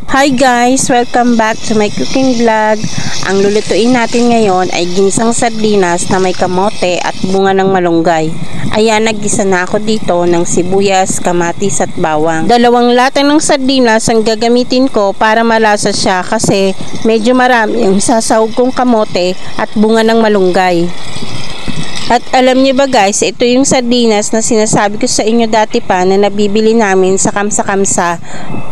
Hi guys! Welcome back to my cooking vlog. Ang lulutuin natin ngayon ay ginisang sardinas na may kamote at bunga ng malunggay. Ayan, naggisa na ako dito ng sibuyas, kamatis at bawang. 2 lata ng sardinas ang gagamitin ko para malasa siya kasi medyo marami ang sasahog kong kamote at bunga ng malunggay. At alam niyo ba guys, ito yung sardinas na sinasabi ko sa inyo dati pa na nabibili namin sa Kamsa-Kamsa.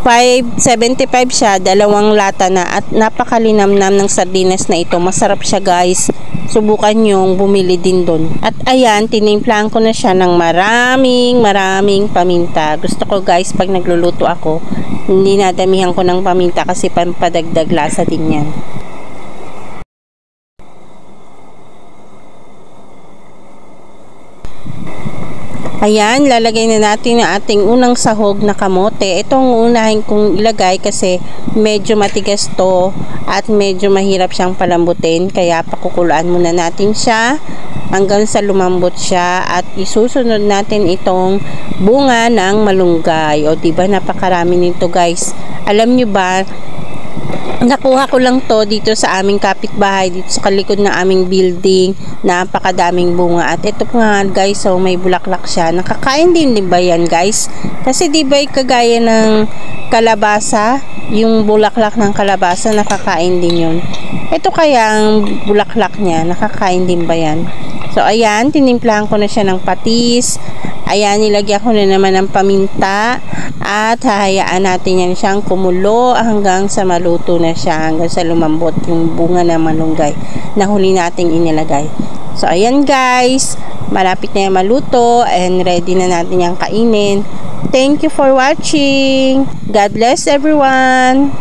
5.75 siya, 2 lata na at napakalinamnam ng sardinas na ito. Masarap siya guys. Subukan yung bumili din doon. At ayan, tinimplahan ko na siya ng maraming paminta. Gusto ko guys, pag nagluluto ako, hindi nadamihan ko ng paminta kasi pampadagdag lasa din yan. Ayan, lalagay na natin ang ating unang sahog na kamote. Itong unahin kong ilagay kasi medyo matigas to at medyo mahirap siyang palambutin. Kaya pakukuluan muna natin siya hanggang sa lumambot siya at isusunod natin itong bunga ng malunggay. O diba, napakarami nito guys. Alam nyo ba, nakuha ko lang to dito sa aming kapitbahay, dito sa kalikod ng aming building. Napakadaming bunga. At ito nga guys, so may bulaklak siya. Nakakain din ba yan guys? Kasi di ba kagaya ng kalabasa, yung bulaklak ng kalabasa, nakakain din yun. Ito kaya ang bulaklak niya, nakakain din ba yan? So ayan, tinimplahan ko na siya ng patis. Ayan, nilagyan ko na naman ng paminta at hahayaan natin yan siyang kumulo hanggang sa maluto na siya, hanggang sa lumambot yung bunga ng malunggay na huli nating inilagay. So ayan guys, malapit na yung maluto and ready na natin yung kainin. Thank you for watching. God bless everyone.